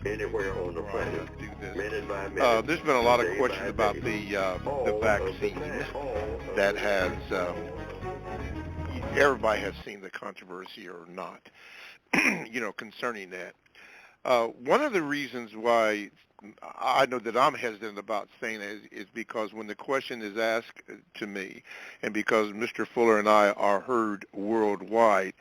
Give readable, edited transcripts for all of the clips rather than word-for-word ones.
anywhere on the All right, planet, let's do this. minute by minute, There's been a lot of day question by about day, the all of the vaccine time, all of that the has time. everybody has seen the controversy or not, concerning that. One of the reasons why I know that I'm hesitant about saying it is because when the question is asked to me, and because Mr. Fuller and I are heard worldwide,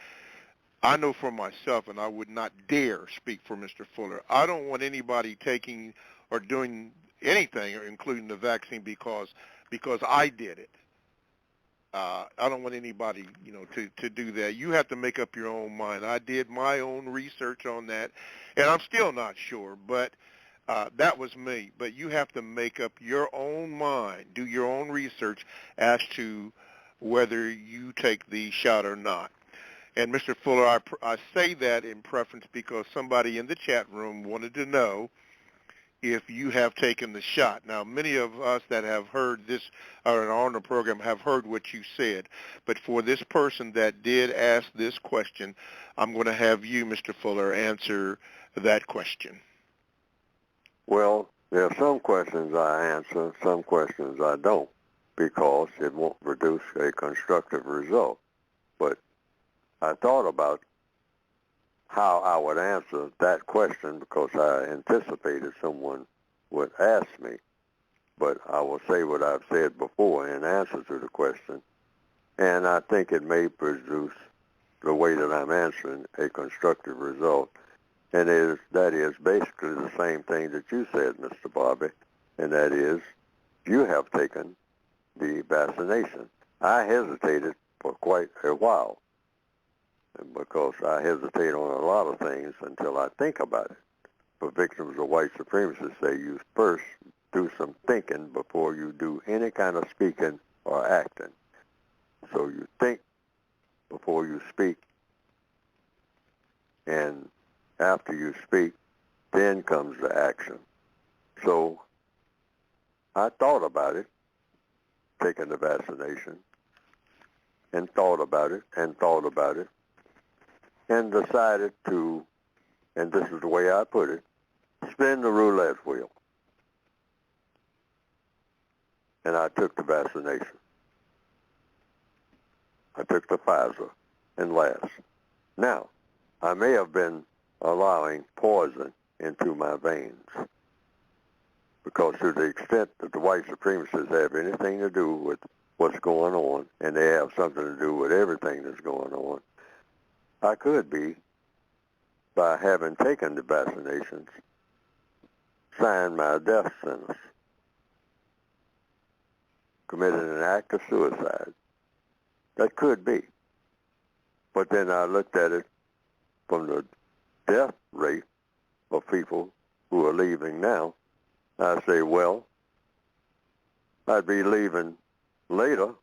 I know for myself, and I would not dare speak for Mr. Fuller, I don't want anybody taking or doing anything, including the vaccine, because I did it. I don't want anybody, to do that. You have to make up your own mind. I did my own research on that, and I'm still not sure, but that was me. But you have to make up your own mind, do your own research as to whether you take the shot or not. And Mr. Fuller, I say that in preference because somebody in the chat room wanted to know if you have taken the shot. Now, many of us that have heard this or are on the program have heard what you said. But for this person that did ask this question, I'm going to have you, Mr. Fuller, answer that question. Well, there are some questions I answer, some questions I don't, because it won't produce a constructive result. But I thought about how I would answer that question because I anticipated someone would ask me. But I will say what I've said before in answer to the question, and I think it may produce, the way that I'm answering, a constructive result. And that is basically the same thing that you said, Mr. Bobby, and that is you have taken the vaccination. I hesitated for quite a while because I hesitate on a lot of things until I think about it. But victims of white supremacy say you first do some thinking before you do any kind of speaking or acting. So you think before you speak, and after you speak, then comes the action. So I thought about it, taking the vaccination, and thought about it, and thought about it, and decided to, and this is the way I put it, spin the roulette wheel. And I took the vaccination. I took the Pfizer and last. Now, I may have been allowing poison into my veins because to the extent that the white supremacists have anything to do with what's going on, and they have something to do with everything that's going on, I could be, by having taken the vaccinations, signed my death sentence, committed an act of suicide. That could be. But then I looked at it from the death rate of people who are leaving now. I say, well, I'd be leaving later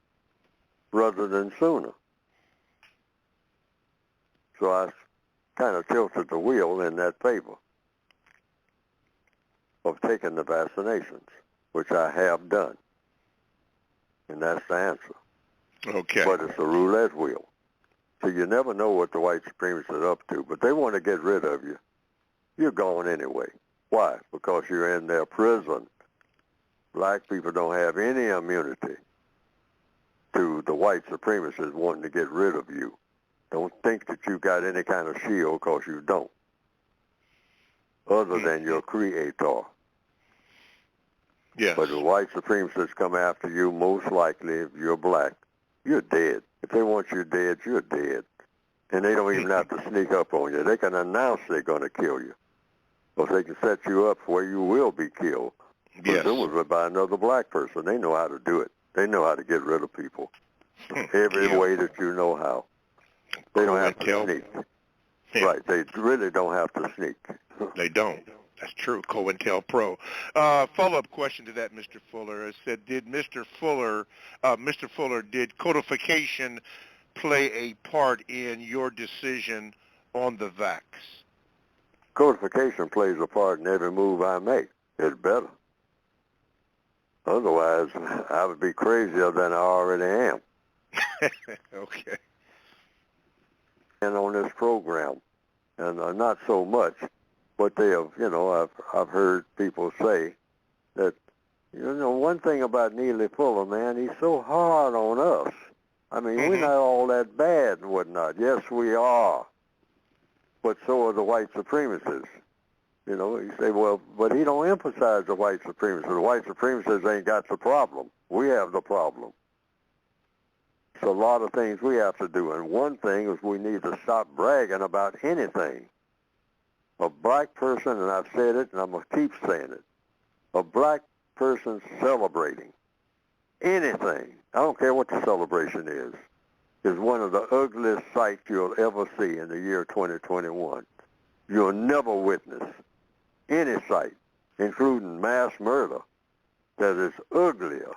rather than sooner. So I kind of tilted the wheel in that favor of taking the vaccinations, which I have done. And that's the answer. Okay. But it's a roulette wheel. So you never know what the white supremacists are up to, but they want to get rid of you. You're gone anyway. Why? Because you're in their prison. Black people don't have any immunity to the white supremacists wanting to get rid of you. Don't think that you got any kind of shield, because you don't, other than your creator. Yes. But the white supremacists come after you, most likely, if you're black, you're dead. If they want you dead, you're dead. And they don't even have to sneak up on you. They can announce they're going to kill you. Or they can set you up where you will be killed. Yes. Presumably by another black person. They know how to do it. They know how to get rid of people. Every way that you know how. They don't have to sneak. Yeah. Right. They really don't have to sneak. They don't. That's true. COINTELPRO. Follow-up question to that, Mr. Fuller. It said, did Mr. Fuller, did codification play a part in your decision on the vax? Codification plays a part in every move I make. It's better. Otherwise, I would be crazier than I already am. Okay. And on this program, and not so much But they have, I've heard people say that, one thing about Neely Fuller, man, he's so hard on us. I mean, we're not all that bad and whatnot. Yes, we are. But so are the white supremacists. You say, well, but he don't emphasize the white supremacists. The white supremacists ain't got the problem. We have the problem. So a lot of things we have to do. And one thing is we need to stop bragging about anything. A black person, and I've said it, and I'm going to keep saying it, a black person celebrating anything, I don't care what the celebration is one of the ugliest sights you'll ever see in the year 2021. You'll never witness any sight, including mass murder, that is uglier,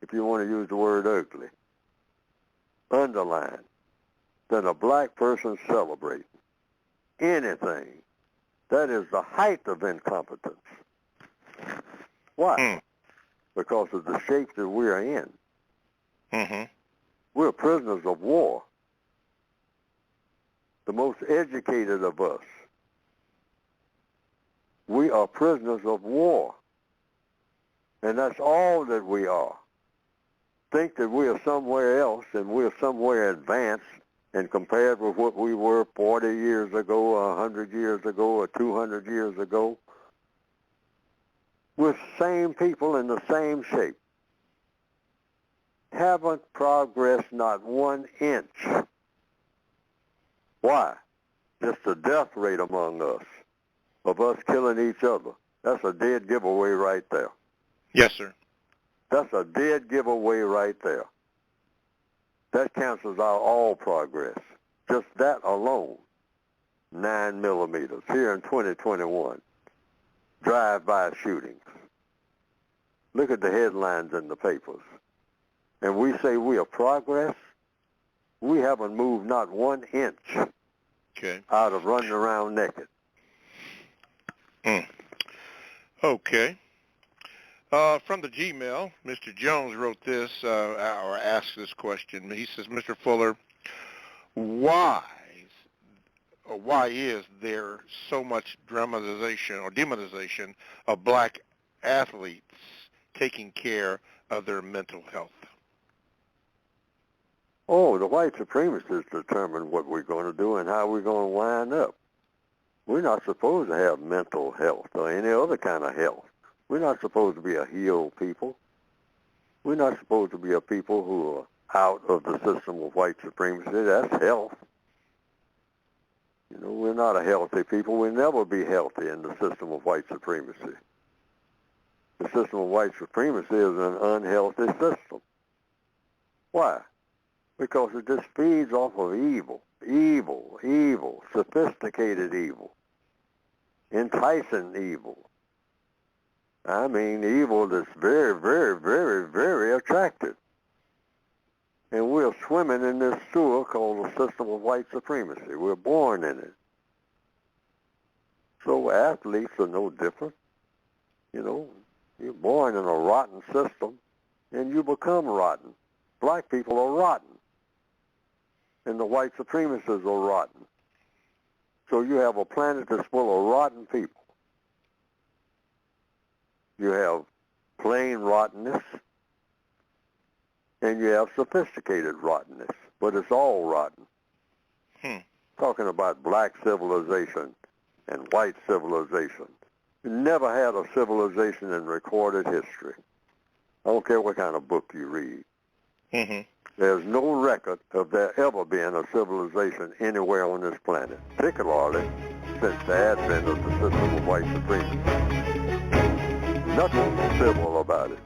if you want to use the word ugly, underline, than a black person celebrating anything. That is the height of incompetence. Why? Because of the shape that we are in. We're prisoners of war. The most educated of us. We are prisoners of war. And that's all that we are. Think that we are somewhere else and we're somewhere advanced and compared with what we were 40 years ago, 100 years ago, or 200 years ago. We're the same people in the same shape. Haven't progressed not 1 inch. Why? Just the death rate among us, of us killing each other. That's a dead giveaway right there. Yes, sir. That's a dead giveaway right there. That cancels out all progress. Just that alone, 9 millimeters here in 2021. Drive-by shootings. Look at the headlines in the papers. And we say we are progress. We haven't moved not 1 inch out of running around naked. Okay. From the Gmail, Mr. Jones wrote this, or asked this question. He says, Mr. Fuller, why is there so much dramatization or demonization of black athletes taking care of their mental health? Oh, the white supremacists determine what we're going to do and how we're going to wind up. We're not supposed to have mental health or any other kind of health. We're not supposed to be a healed people. We're not supposed to be a people who are out of the system of white supremacy. That's health. We're not a healthy people. We'll never be healthy in the system of white supremacy. The system of white supremacy is an unhealthy system. Why? Because it just feeds off of evil, sophisticated evil, enticing evil. I mean, evil that's very, very, very, very attractive. And we're swimming in this sewer called the system of white supremacy. We're born in it. So athletes are no different. You're born in a rotten system, and you become rotten. Black people are rotten. And the white supremacists are rotten. So you have a planet that's full of rotten people. You have plain rottenness, and you have sophisticated rottenness, but it's all rotten. Talking about black civilization and white civilization. You never had a civilization in recorded history. I don't care what kind of book you read. There's no record of there ever being a civilization anywhere on this planet, particularly since the advent of the system of white supremacy. Nothing civil about it.